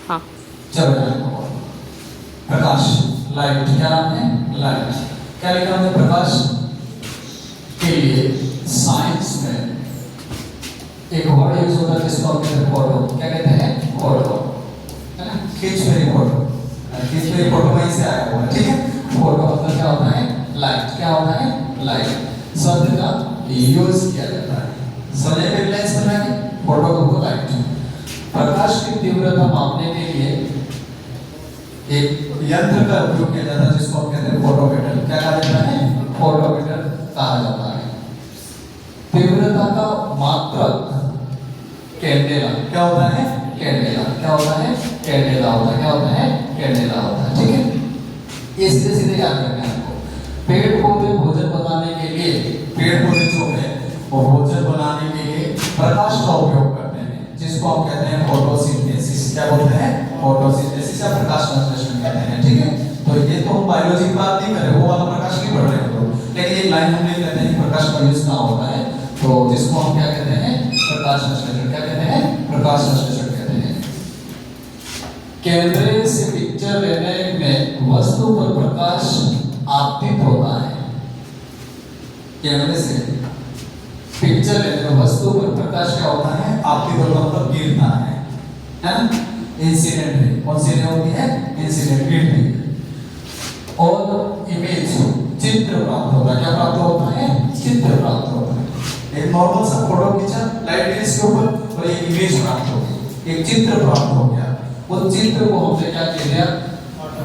हाँ। चलो प्रकाश, लाइट, क्या नाम है? लाइट। क्या लिखा हमने प्रकाश के लिए? साइंस में एक वर्ड यूज होता है जिसको हम कहते हैं फोटो। क्या कहते हैं? फोटो, है ना? खींच मेरी फोटो, खींच मेरी फोटो वहीं से आया हुआ है, ठीक है? फोटो मतलब क्या होता है? लाइट। क्या होता है? लाइट शब्द का यूज किया जाता है। समझे? फिर लेंस बना के फोटो को लाइट। प्रकाश की तीव्रता मापने के लिए एक यंत्र का उपयोग किया जाता है जिसको हम कहते हैं फोटोमीटर। क्या कहा जाता है? फोटोमीटर कहा जाता है। तीव्रता का मात्रक कैंडेला। क्या होता है? कैंडेला। क्या होता है? कैंडेला होता है। क्या होता है? कैंडेला होता है, ठीक है? ये सीधे सीधे याद रखना है आपको। पेड़ पौधे भोजन बनाने के लिए, पेड़ पौधे जो है वो भोजन बनाने के लिए प्रकाश का उपयोग करते हैं जिसको हम कहते हैं फोटोसिंथेसिस। क्या बोलते हैं? फोटोसिंथेसिस या प्रकाश संश्लेषण कहते हैं, ठीक है? तो ये तो हम बायोलॉजी की बात नहीं कर रहे, वो वाला प्रकाश नहीं पढ़ रहे हैं तो, लेकिन एक लाइन हम कहते हैं प्रकाश का यूज कहाँ होता है, तो जिसको हम क्या कहते हैं? प्रकाश संश्लेषण। क्या कहते हैं? प्रकाश संश्लेषण कहते हैं। कैमरे से पिक्चर लेने में वस्तु पर प्रकाश आपतित होता है। कैमरे से पिक्चर लेने में वस्तु पर प्रकाश क्या होता है? आपतित होता है, मतलब गिरता है ना? इंसिडेंट है। कौन सी होती है? इंसिडेंट, गिरती है। और इमेज, चित्र प्राप्त होता है। क्या प्राप्त होता है? चित्र प्राप्त होता है। एक नॉर्मल सा फोटो खींचा लाइट रेज के ऊपर और एक इमेज प्राप्त हो गई, एक चित्र प्राप्त हो गया। वो चित्र को हमने क्या कह दिया?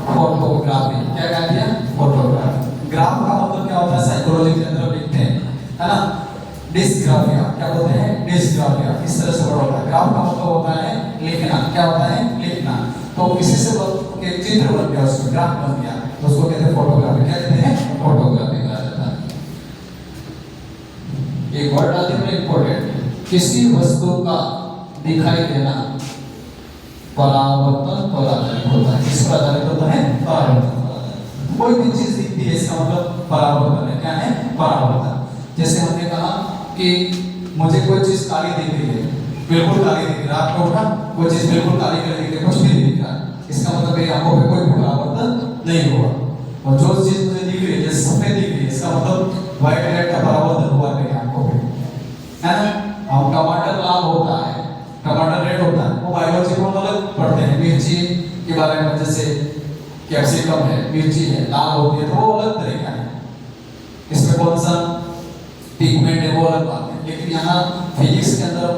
फोटोग्राफी। क्या कह दिया? फोटोग्राफी। ग्राफ का मतलब क्या होता है? साइकोलॉजी के अंदर लिखते हैं, है ना? डिस्ग्राफिया। क्या बोलते हैं? डिस्ग्राफिया। इस तरह से वर्ड होता है। ग्राफ का मतलब होता है लिखना। क्या होता है? लिखना। तो किसी से एक चित्र बन गया, उसमें ग्राफ बन गया, तो उसको कहते हैं फोटोग्राफी। क्या कहते हैं? फोटोग्राफी कहा जाता है। एक वर्ड आते हैं इंपॉर्टेंट। किसी वस्तु का दिखाई देना परावर्तन पर आधारित होता है। किस पर आधारित होता है? परावर्तन पर आधारित। कोई भी चीज दिखती है इसका मतलब परावर्तन है। क्या है? परावर्तन। जैसे हमने कहा कि मुझे कोई चीज काली दिख रही है, बिल्कुल काली दिख रही है, रात को उठा कोई चीज बिल्कुल काली दिख रही है, कुछ भी नहीं दिख रहा, इसका मतलब मेरी आंखों पे कोई परावर्तन नहीं हुआ। और जो चीज मुझे दिख रही है जैसे सफेद दिख रही है, इसका मतलब व्हाइट रेड का परावर्तन हुआ मेरी आंखों पे, है ना? और टमाटर लाल होता है, टमाटर रेड होता है, वो बायोलॉजी को अलग पढ़ते हैं। मिर्ची के बारे में, जैसे कैप्सिकम है, मिर्ची है, लाल होती है, तो वो अलग तरीका है। इसमें कौन सा पिगमेंट है वो अलग बात है। लेकिन यहाँ फिजिक्स के अंदर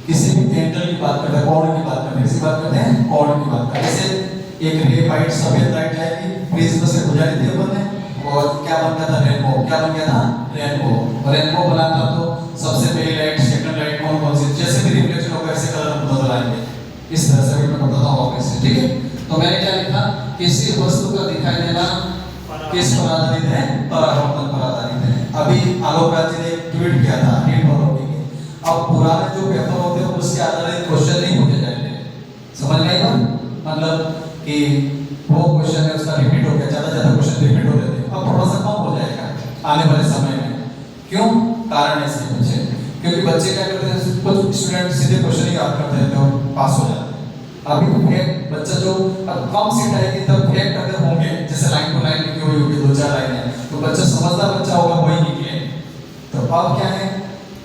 किसी भी एंगल की बात करते हैं, कोण की बात करते हैं, किसी बात करते हैं कोण की बात करते हैं। जैसे एक रे वाइट सफेद लाइट जाएगी, प्रिज्म से गुजारी थी अपन ने, और क्या बन गया था? रेनबो। क्या बन गया था? रेनबो। और रेनबो बना था तो सबसे पहली लाइट, सेकंड लाइट कौन कौन सी, जैसे भी रिफ्लेक्शन होगा ऐसे कलर नजर आएंगे। इस तरह से मैं बताता हूँ आपको इससे, ठीक है? तो मैंने क्या लिखा? किसी वस्तु का दिखाई देना किस पर आधारित है? परावर्तन पर आधारित है। अभी आलोक राज जी ने ट्वीट किया था नीट भरोगे के। अब पुराने जो पेपर होते हैं उसके आधारित क्वेश्चन नहीं पूछे जाएंगे। समझ में आएगा? मतलब कि वो क्वेश्चन है उसका रिपीट हो गया, ज्यादा क्वेश्चन रिपीट हो रहे थे, अब थोड़ा सा कम हो जाएगा आने वाले समय में। क्यों? कारण इसके पीछे, क्योंकि बच्चे क्या करते हैं, कुछ स्टूडेंट सीधे क्वेश्चन ही याद करते हैं तो पास हो जाते हैं। अभी फेक बच्चा जो कम सीट आएगी तब फेक अगर होंगे, जैसे लाइन टू लाइन लिखी हुई होगी, 2-4 लाइनें, तो बच्चा समझदार बच्चा होगा वही निकले। तो अब क्या है,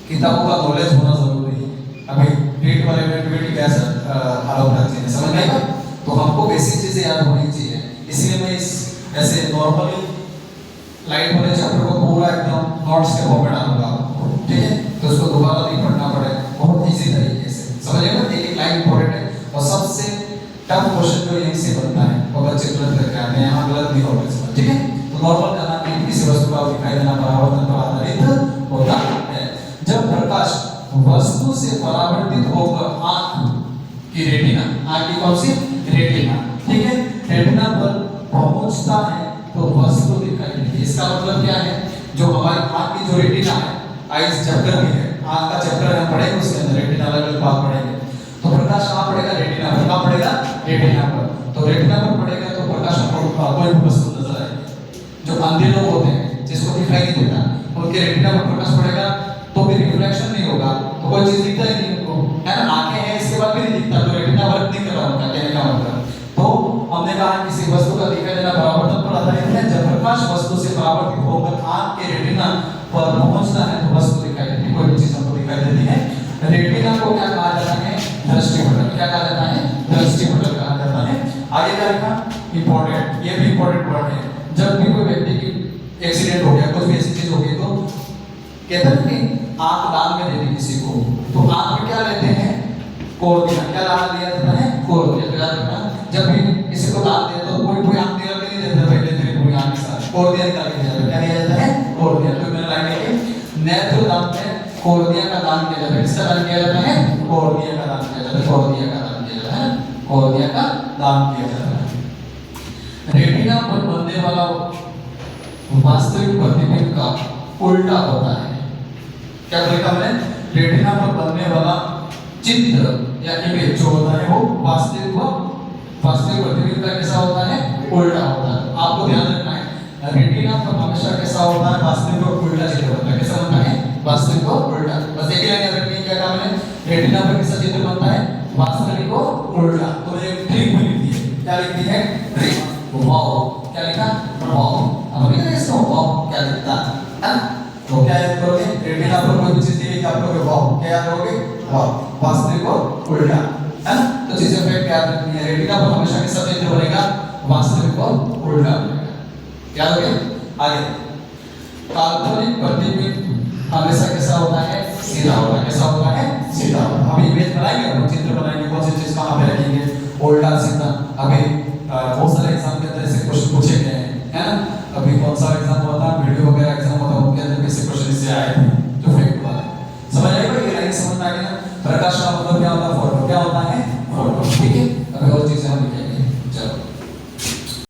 किताबों का नॉलेज होना जरूरी है। अभी रीड वाले में ट्वीट किया आलोक राज जी ने, समझ में आएगा? तो हमको बेसिक चीजें याद होनी चाहिए, इसलिए मैं इस ऐसे नॉर्मली लाइट वाले चैप्टर को पूरा एकदम नोट्स के फॉर्म में डालूंगा, ठीक है? तो उसको दोबारा नहीं पढ़ना पड़े, बहुत इजी तरीके से समझिएगा। एक लाइन इंपॉर्टेंट है और सबसे टफ क्वेश्चन जो यहीं से बनता है वो बच्चे गलत करके आते हैं, यहाँ गलत नहीं होगा इसमें, ठीक है? तो नॉर्मल करना कि किसी वस्तु का दिखाई देना परावर्तन पर आधारित होता है। जब प्रकाश वस्तु से परावर्तित होकर आंख की रेटिना, आंख की कौन सी? रेटिना, ठीक है? रेटिना पर पहुंचता है तो वस्तु दिखाई देती है। इसका मतलब क्या है? जो हमारी आंख की जो रेटिना है, आईज चैप्टर भी है, आंख का चैप्टर हम पढ़ेंगे, उसके अंदर रेटिना अलग बात पढ़ेंगे। तो प्रकाश कहाँ पड़ेगा? रेटिना पर। कहाँ पड़ेगा? रेटिना पर। तो रेटिना पर पड़ेगा तो प्रकाश कोई भी वस्तु नजर आएगी। जो अंधे लोग होते हैं जिसको दिखाई नहीं देता, उनके रेटिना पर प्रकाश पड़ेगा तो भी रिफ्लेक्शन नहीं होगा, तो कोई चीज दिखता ही नहीं उनको, है ना? आंखें हैं इसके बाद भी नहीं दिखता, तो रेटिना वर्क नहीं कर रहा उनका, कहने का मतलब। तो हमने कहा किसी वस्तु का दिखाई देना परावर्तन पर आधारित है। जब प्रकाश वस्तु से परावर्तित होकर आंख के रेटिना पर पहुंचता है तो वस्तु दिखाई देती है, कोई भी चीज हमको दिखाई देती है। रेटिना को क्या कहा जाता है? दृष्टिपटल। क्या कहा जाता है? दृष्टिपटल कहा जाता है। आगे क्या लिखा? इंपॉर्टेंट, ये भी इंपॉर्टेंट वर्ड है। जब भी कोई व्यक्ति की एक्सीडेंट हो गया, कुछ भी ऐसी चीज हो गई, तो कहते हैं कि आंख दान में देती किसी को, तो आंख में क्या लेते हैं? कोर्निया। क्या दान दिया जाता है? कोर्निया। जब भी किसी को दान देते तो कोई आंख निकाल के नहीं देता, पहले तेरे पूरी आंख के साथ कोर्निया निकाल के दिया जाता है। क्या दिया जाता है? कोर्निया। तो मैंने लाइन लिखी, नेत्र दान में कोर्निया का दान किया जाता है। किसका दान किया जाता है? कोर्निया का दान किया जाता है। कोर्निया का दान किया जाता है। कोर्निया का दान किया जाता है। रेटिना पर बनने वाला वास्तविक प्रतिबिंब का उल्टा होता है। क्या लिखा मैंने? रेटिना पर बनने वाला चित्र या इमेज जो होता है वो वास्तविक प्रतिबिंब का कैसा होता है? उल्टा होता है। आपको ध्यान रखना है, रेटिना पर हमेशा कैसा होता है? वास्तविक और उल्टा चित्र होता है। कैसा होता है? वास्तविक और उल्टा। बस एक लाइन याद रखनी है, क्या कहा मैंने? रेटिना पर कैसा चित्र बनता है? वास्तविक और उल्टा। तो एक ट्रिक भी लिखी है। क्या लिखी है? ट्रिक। वाओ। क्या लिखा? वाओ। अब लिखा है इसको वाओ, क्या लिखता है? तो क्या याद करोगे? रेटिना पर कोई भी चीज दिखेगी आप लोग वाओ, क्या याद करोगे? वाओ। वास्तविक और उल्टा, है ना? तो चीजें पे क्या रखनी है? रेटिना पर हमेशा कैसा चित्र बनेगा? वास्तविक और उल्टा बनेगा। याद हो गया? आगे काल्पनिक प्रतिबिंब हमेशा कैसा होता है? सीधा होता है। कैसा होता है? सीधा होता है। अभी इमेज बनाएंगे, हम चित्र बनाएंगे, कौन सी चीज कहां पे रखेंगे, उल्टा सीधा। अभी